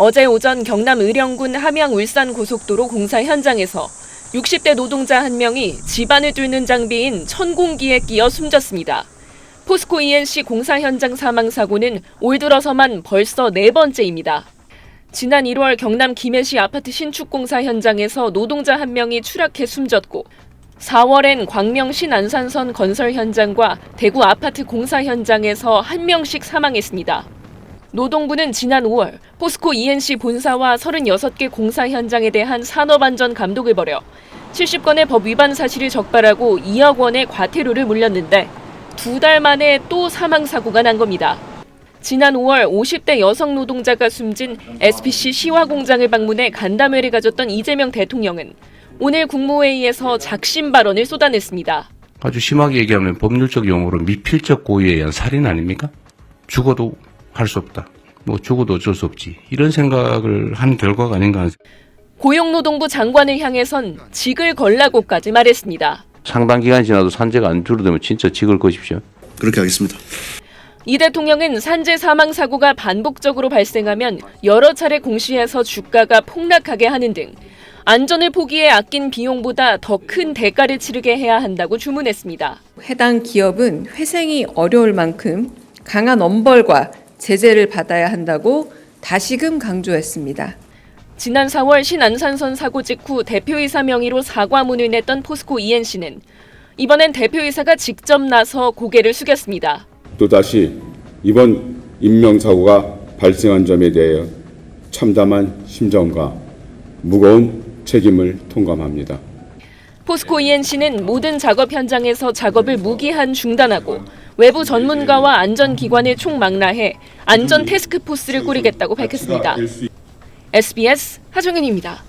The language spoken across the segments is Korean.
어제 오전 경남 의령군 함양 울산 고속도로 공사 현장에서 60대 노동자 한 명이 집안을 뚫는 장비인 천공기에 끼어 숨졌습니다. 포스코 ENC 공사 현장 사망 사고는 올 들어서만 벌써 4번째입니다. 지난 1월 경남 김해시 아파트 신축 공사 현장에서 노동자 한 명이 추락해 숨졌고 4월엔 광명 신안산선 건설 현장과 대구 아파트 공사 현장에서 한 명씩 사망했습니다. 노동부는 지난 5월 포스코 ENC 본사와 36개 공사 현장에 대한 산업안전 감독을 벌여 70건의 법 위반 사실을 적발하고 2억 원의 과태료를 물렸는데 2달 만에 또 사망사고가 난 겁니다. 지난 5월 50대 여성 노동자가 숨진 SPC 시화 공장을 방문해 간담회를 가졌던 이재명 대통령은 오늘 국무회의에서 작심 발언을 쏟아냈습니다. 아주 심하게 얘기하면 법률적 용어로 미필적 고의에 의한 살인 아닙니까? 죽어도 할 수 없다. 죽어도 어쩔 수 없지. 이런 생각을 한 결과가 아닌가 하는. 고용노동부 장관을 향해선 직을 걸라고까지 말했습니다. 상당 기간 지나도 산재가 안 줄어들면 진짜 직을 거십시오. 그렇게 하겠습니다. 이 대통령은 산재 사망 사고가 반복적으로 발생하면 여러 차례 공시해서 주가가 폭락하게 하는 등 안전을 포기해 아낀 비용보다 더 큰 대가를 치르게 해야 한다고 주문했습니다. 해당 기업은 회생이 어려울 만큼 강한 엄벌과 제재를 받아야 한다고 다시금 강조했습니다. 지난 4월 신안산선 사고 직후 대표이사 명의로 사과문을 냈던 포스코 ENC는 이번엔 대표이사가 직접 나서 고개를 숙였습니다. 또다시 이번 인명사고가 발생한 점에 대해 참담한 심정과 무거운 책임을 통감합니다. 포스코 ENC는 모든 작업 현장에서 작업을 무기한 중단하고 외부 전문가와 안전기관을 총망라해 안전 태스크포스를 꾸리겠다고 밝혔습니다. SBS 하정현입니다.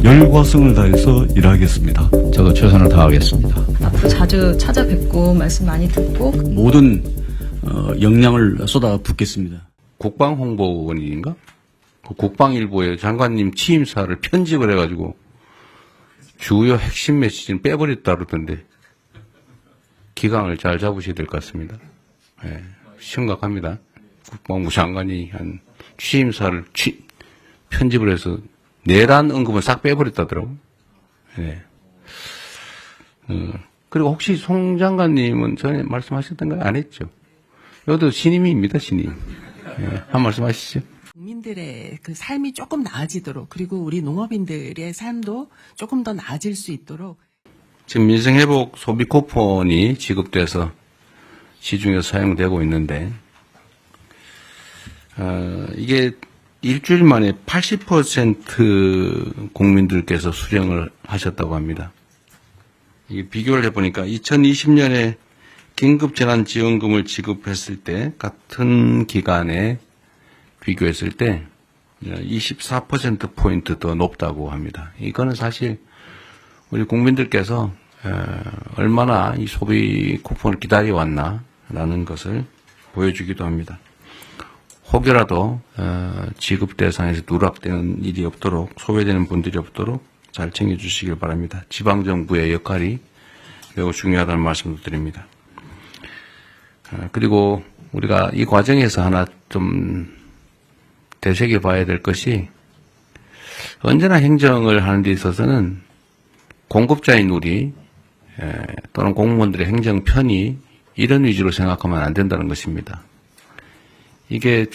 열과성을 다해서 일하겠습니다. 저도 최선을 다하겠습니다. 앞으로 자주 찾아뵙고 말씀 많이 듣고 모든 역량을 쏟아붓겠습니다. 국방홍보원인가? 그 국방일보에 장관님 취임사를 편집을 해가지고 주요 핵심 메시지는 빼버렸다 그러던데 기강을 잘 잡으셔야 될 것 같습니다. 네, 심각합니다. 국방부 장관이 한 취임사를 편집을 해서 내란 언급을 싹 빼버렸다더라고요. 네. 그리고 혹시 송 장관님은 전에 말씀하셨던가요? 안 했죠? 여기도 신임입니다, 신임. 네, 한 말씀 하시죠. 국민들의 그 삶이 조금 나아지도록 그리고 우리 농업인들의 삶도 조금 더 나아질 수 있도록 지금 민생회복 소비 쿠폰이 지급돼서 시중에서 사용되고 있는데 이게 일주일 만에 80% 국민들께서 수령을 하셨다고 합니다. 이게 비교를 해보니까 2020년에 긴급재난지원금을 지급했을 때 같은 기간에 비교했을 때 24%포인트 더 높다고 합니다. 이거는 사실 우리 국민들께서 얼마나 이 소비 쿠폰을 기다려왔나라는 것을 보여주기도 합니다. 혹여라도 지급 대상에서 누락되는 일이 없도록 소외되는 분들이 없도록 잘 챙겨주시길 바랍니다. 지방정부의 역할이 매우 중요하다는 말씀도 드립니다. 그리고 우리가 이 과정에서 하나 좀 되새겨봐야 될 것이 언제나 행정을 하는 데 있어서는 공급자인 우리 또는 공무원들의 행정 편의 이런 위주로 생각하면 안 된다는 것입니다. 이게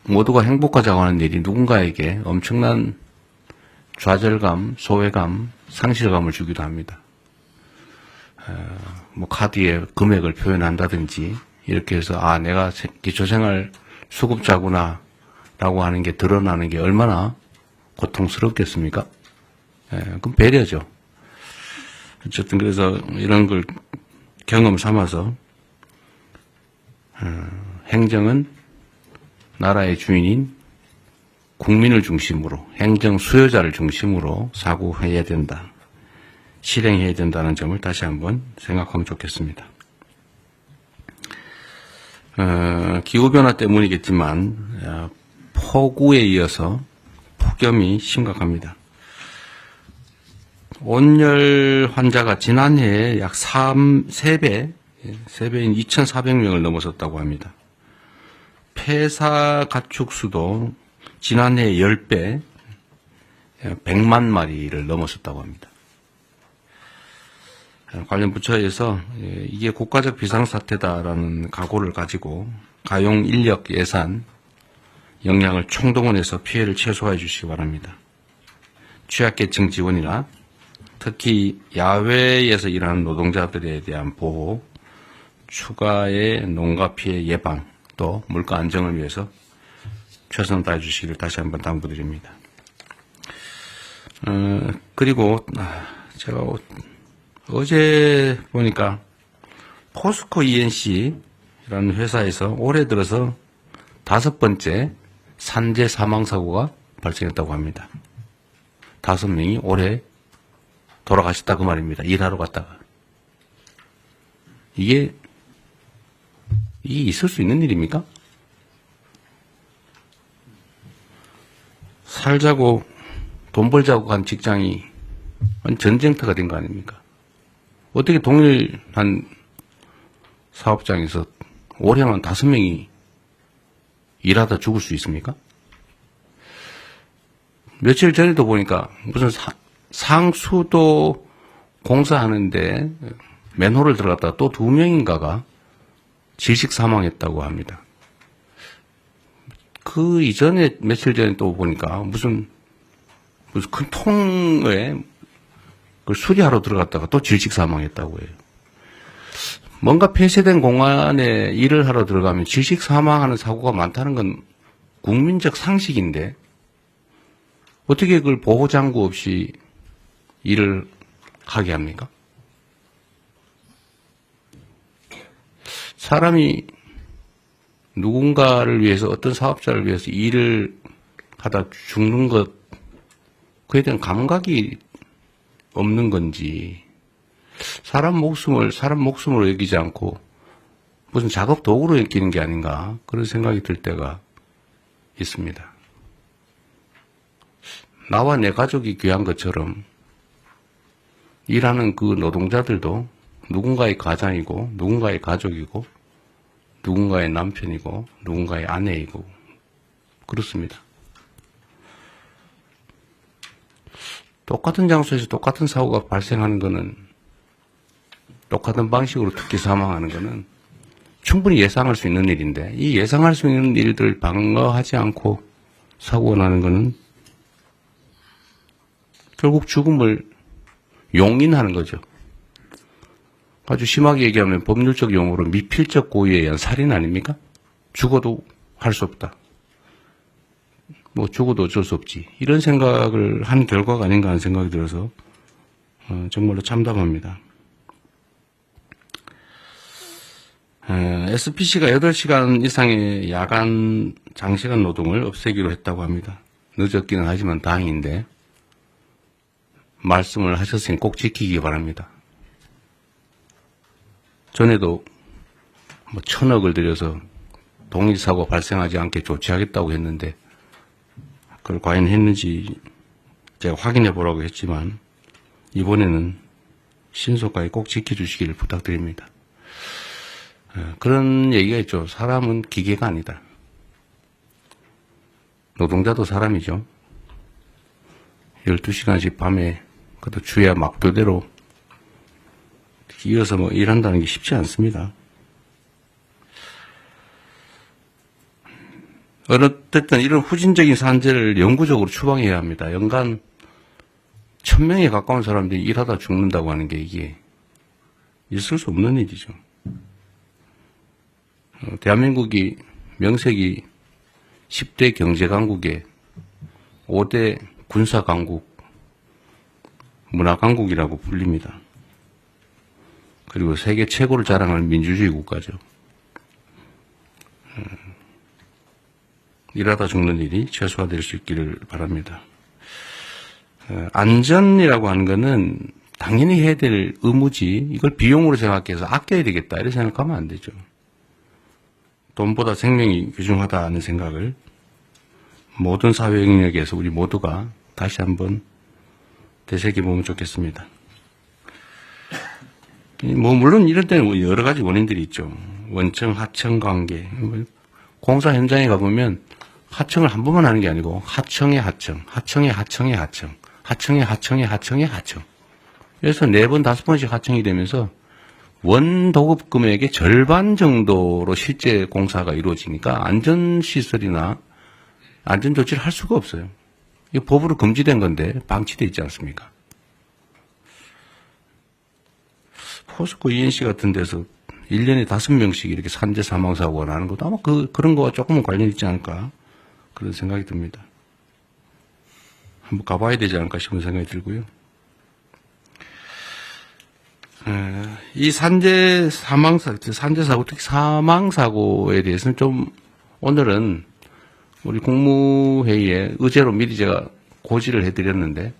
모두가 행복하자고 하는 일이 누군가에게 엄청난 좌절감, 소외감, 상실감을 주기도 합니다. 카드에 금액을 표현한다든지 이렇게 해서 내가 기초생활 수급자구나 라고 하는 게 드러나는 게 얼마나 고통스럽겠습니까? 그럼 배려죠. 어쨌든 그래서 이런 걸 경험 삼아서 행정은 나라의 주인인 국민을 중심으로 행정 수요자를 중심으로 사고해야 된다. 실행해야 된다는 점을 다시 한번 생각하면 좋겠습니다. 기후변화 때문이겠지만 폭우에 이어서 폭염이 심각합니다. 온열 환자가 지난해에 약 3배인 2,400명을 넘어섰다고 합니다. 폐사 가축수도 지난해 10배, 100만 마리를 넘어섰다고 합니다. 관련 부처에서 이게 국가적 비상사태다라는 각오를 가지고 가용 인력 예산, 역량을 총동원해서 피해를 최소화해 주시기 바랍니다. 취약계층 지원이나 특히 야외에서 일하는 노동자들에 대한 보호, 추가의 농가 피해 예방, 또 물가 안정을 위해서 최선을 다해 주시기를 다시 한번 당부드립니다. 그리고 제가 어제 보니까 포스코 ENC라는 회사에서 올해 들어서 5번째 산재 사망사고가 발생했다고 합니다. 5명이 올해 돌아가셨다 그 말입니다. 일하러 갔다가. 이게 있을 수 있는 일입니까? 살자고 돈 벌자고 간 직장이 전쟁터가 된 거 아닙니까? 어떻게 동일한 사업장에서 올해만 5명이 일하다 죽을 수 있습니까? 며칠 전에도 보니까 무슨 상수도 공사하는데 맨홀을 들어갔다가 또 2명인가가 질식 사망했다고 합니다. 그 이전에 며칠 전에 또 보니까 무슨 큰 통에 그걸 수리하러 들어갔다가 또 질식 사망했다고 해요. 뭔가 폐쇄된 공간에 일을 하러 들어가면 질식 사망하는 사고가 많다는 건 국민적 상식인데 어떻게 그걸 보호장구 없이 일을 하게 합니까? 사람이 누군가를 위해서 어떤 사업자를 위해서 일을 하다 죽는 것 그에 대한 감각이 없는 건지 사람 목숨으로 여기지 않고 무슨 작업 도구로 여기는 게 아닌가 그런 생각이 들 때가 있습니다. 나와 내 가족이 귀한 것처럼 일하는 그 노동자들도 누군가의 가장이고 누군가의 가족이고 누군가의 남편이고 누군가의 아내이고 그렇습니다. 똑같은 장소에서 똑같은 사고가 발생하는 것은 똑같은 방식으로 특히 사망하는 것은 충분히 예상할 수 있는 일인데 이 예상할 수 있는 일들을 방어하지 않고 사고가 나는 것은 결국 죽음을 용인하는 거죠. 아주 심하게 얘기하면 법률적 용어로 미필적 고의에 의한 살인 아닙니까? 죽어도 할 수 없다. 뭐 죽어도 어쩔 수 없지. 이런 생각을 한 결과가 아닌가 하는 생각이 들어서 정말로 참담합니다. SPC가 8시간 이상의 야간 장시간 노동을 없애기로 했다고 합니다. 늦었기는 하지만 다행인데 말씀을 하셨으니 꼭 지키기 바랍니다. 전에도 1,000억을 들여서 동일 사고 발생하지 않게 조치하겠다고 했는데 그걸 과연 했는지 제가 확인해 보라고 했지만 이번에는 신속하게 꼭 지켜주시기를 부탁드립니다. 그런 얘기가 있죠. 사람은 기계가 아니다. 노동자도 사람이죠. 12시간씩 밤에 그것도 주야 막교대로 이어서 일한다는 게 쉽지 않습니다. 어쨌든 이런 후진적인 산재를 영구적으로 추방해야 합니다. 연간 1,000명에 가까운 사람들이 일하다 죽는다고 하는 게 이게 있을 수 없는 일이죠. 대한민국이 명색이 10대 경제강국에 5대 군사강국, 문화강국이라고 불립니다. 그리고 세계 최고를 자랑하는 민주주의 국가죠. 일하다 죽는 일이 최소화될 수 있기를 바랍니다. 안전이라고 하는 거는 당연히 해야 될 의무지 이걸 비용으로 생각해서 아껴야 되겠다 이렇게 생각하면 안 되죠. 돈보다 생명이 귀중하다는 생각을 모든 사회 영역에서 우리 모두가 다시 한번 되새겨보면 좋겠습니다. 물론 이럴 때는 여러 가지 원인들이 있죠. 원청, 하청 관계. 공사 현장에 가보면 하청을 한 번만 하는 게 아니고 하청의 하청, 하청의 하청의 하청, 하청의 하청의 하청의 하청. 그래서 4번, 5번씩 하청이 되면서 원 도급 금액의 절반 정도로 실제 공사가 이루어지니까 안전시설이나 안전조치를 할 수가 없어요. 이거 법으로 금지된 건데 방치되어 있지 않습니까? 포스코 ENC 같은 데서 1년에 5명씩 이렇게 산재 사망사고가 나는 것도 아마 그런 거와 조금은 관련이 있지 않을까 그런 생각이 듭니다. 한번 가봐야 되지 않을까 싶은 생각이 들고요. 이 산재 사고, 특히 사망사고에 대해서는 좀 오늘은 우리 국무회의에 의제로 미리 제가 고지를 해드렸는데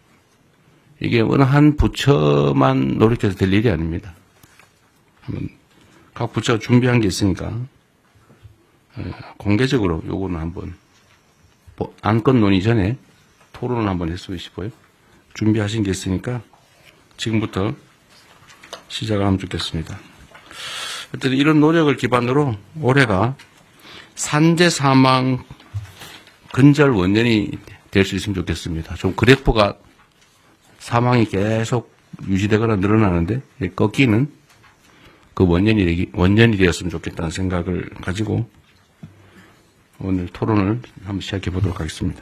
이게 어느 한 부처만 노력해서 될 일이 아닙니다. 각 부처가 준비한 게 있으니까 공개적으로 요거는 한번 안건 논의 전에 토론을 한번 했으면 싶어요. 준비하신 게 있으니까 지금부터 시작을 하면 좋겠습니다. 어쨌든 이런 노력을 기반으로 올해가 산재 사망 근절 원년이 될 수 있으면 좋겠습니다. 좀 그래프가 사망이 계속 유지되거나 늘어나는데 꺾이는 그 원년이 되었으면 좋겠다는 생각을 가지고 오늘 토론을 한번 시작해 보도록 하겠습니다.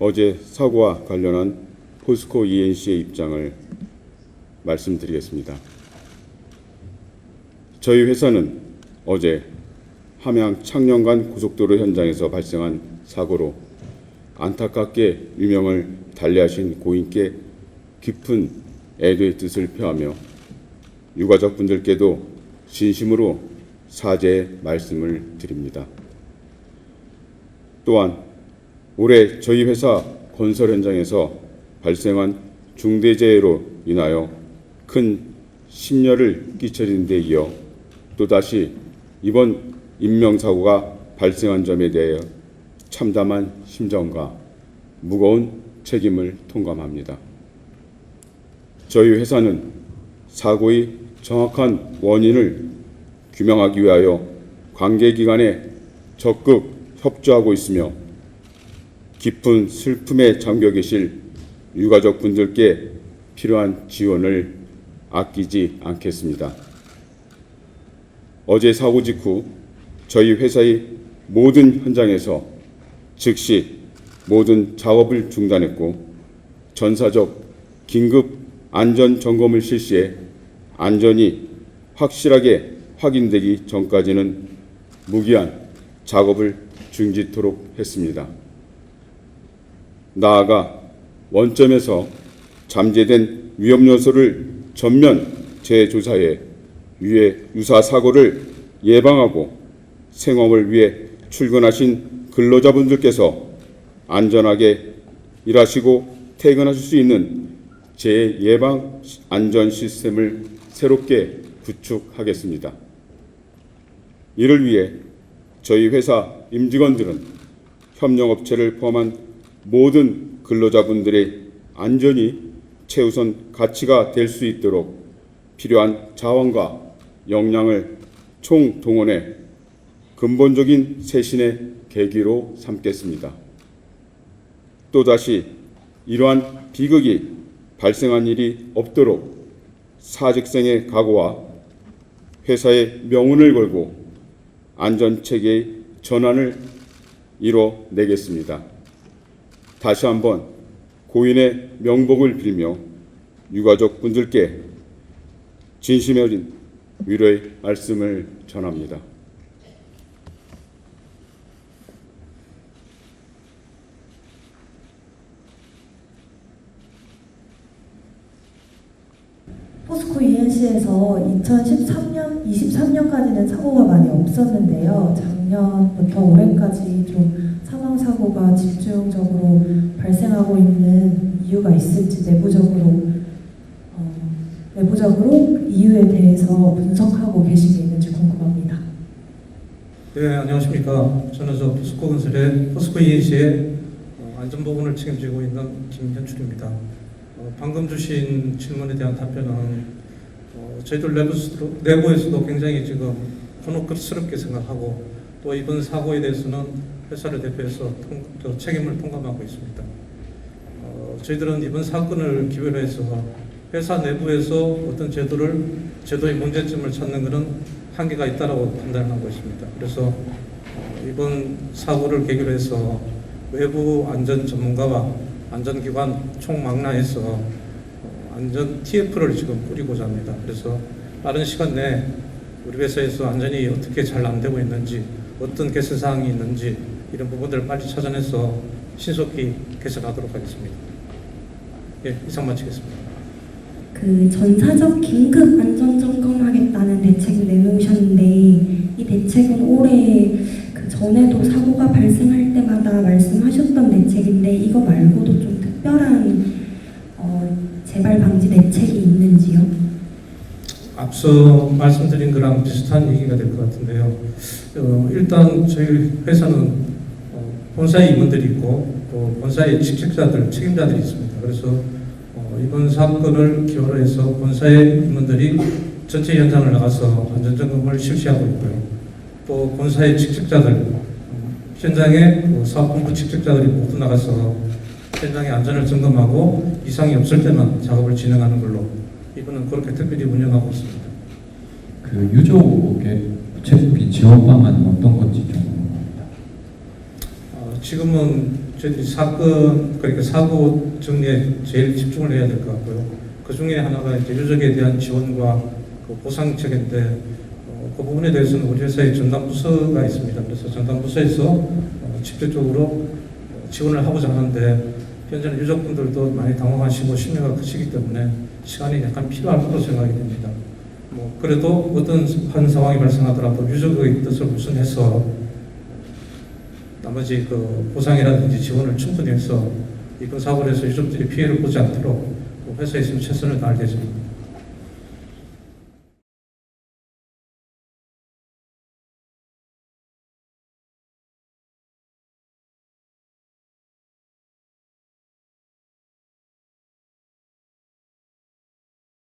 어제 사고와 관련한 포스코 ENC의 입장을 말씀드리겠습니다. 저희 회사는 어제 함양 창녕간 고속도로 현장에서 발생한 사고로 안타깝게 유명을 달리하신 고인께 깊은 애도의 뜻을 표하며 유가족분들께도 진심으로 사죄의 말씀을 드립니다. 또한 올해 저희 회사 건설 현장에서 발생한 중대재해로 인하여 큰 심려를 끼쳐진 데 이어 또다시 이번 인명사고가 발생한 점에 대해 참담한 심정과 무거운 책임을 통감합니다. 저희 회사는 사고의 정확한 원인을 규명하기 위하여 관계기관에 적극 협조하고 있으며 깊은 슬픔에 잠겨 계실 유가족분들께 필요한 지원을 아끼지 않겠습니다. 어제 사고 직후 저희 회사의 모든 현장에서 즉시 모든 작업을 중단했고 전사적 긴급 안전 점검을 실시해 안전이 확실하게 확인되기 전까지는 무기한 작업을 중지토록 했습니다. 나아가 원점에서 잠재된 위험 요소를 전면 재조사해 유사 사고를 예방하고 생업을 위해 출근하신 근로자분들께서 안전하게 일하시고 퇴근하실 수 있는 재예방 안전 시스템을 새롭게 구축하겠습니다. 이를 위해 저희 회사 임직원들은 협력업체를 포함한 모든 근로자분들의 안전이 최우선 가치가 될 수 있도록 필요한 자원과 역량을 총동원해 근본적인 쇄신의 계기로 삼겠습니다. 또다시 이러한 비극이 발생한 일이 없도록 사직생의 각오와 회사의 명운을 걸고 안전체계의 전환을 이뤄내겠습니다. 다시 한번 고인의 명복을 빌며 유가족 분들께 진심에 어린 위로의 말씀을 전합니다. 포스코 ENC에서 23년까지는 사고가 많이 없었는데요. 작년부터 올해까지 좀 사망사고가 집중적으로 발생하고 있는 이유가 있을지 내부적으로 그 이유에 대해서 분석하고 계신 게 있는지 궁금합니다. 네, 안녕하십니까. 저는 포스코 건설의 포스코 ENC의 안전보건을 책임지고 있는 김현출입니다. 방금 주신 질문에 대한 답변은 저희들 내부에서도 굉장히 지금 곤혹스럽게 생각하고 또 이번 사고에 대해서는 회사를 대표해서 책임을 통감하고 있습니다. 저희들은 이번 사건을 기회로 해서 회사 내부에서 어떤 제도의 문제점을 찾는 것은 한계가 있다고 판단하고 있습니다. 그래서 이번 사고를 계기로 해서 외부 안전 전문가와 안전기관 총망라해서 안전 TF를 지금 꾸리고자 합니다. 그래서 빠른 시간 내에 우리 회사에서 안전이 어떻게 잘 안 되고 있는지, 어떤 개선 사항이 있는지 이런 부분들을 빨리 찾아내서 신속히 개선하도록 하겠습니다. 예, 이상 마치겠습니다. 그 전사적 긴급 안전 점검하겠다는 대책을 내놓으셨는데 이 대책은 올해 그 전에도 사고가 발생할 때마다 말씀하셨던 대책인데 이거 말고도 좀 특별한 재발 방지 대책이 있는지요? 앞서 말씀드린 거랑 비슷한 얘기가 될 것 같은데요. 일단 저희 회사는 본사에 임원들이 있고 또 본사의 직책자들, 책임자들이 있습니다. 그래서 이번 사건을 기초로 해서 본사의 임원들이 전체 현장을 나가서 안전점검을 실시하고 있고요. 또 본사의 직책자들, 현장에 사업본부 직책자들이 모두 나가서 현장의 안전을 점검하고 이상이 없을 때만 작업을 진행하는 걸로 이번은 그렇게 특별히 운영하고 있습니다. 그 유족의 구체적인 지원 방안은 어떤 건지 좀 궁금합니다. 지금은 저희들이 그러니까 사고 정리에 제일 집중을 해야 될 것 같고요. 그 중에 하나가 이제 유족에 대한 지원과 그 보상책인데, 그 부분에 대해서는 우리 회사의 전담부서가 있습니다. 그래서 전담부서에서 직접적으로 지원을 하고자 하는데, 현재는 유족분들도 많이 당황하시고 심려가 크시기 때문에 시간이 약간 필요할 거로 생각이 됩니다. 그래도 어떤 한 상황이 발생하더라도 유족의 뜻을 우선해서 나머지 그 보상이라든지 지원을 충분히 해서 이번 사고를 해서 유족들이 피해를 보지 않도록 회사에서 최선을 다할 예정입니다.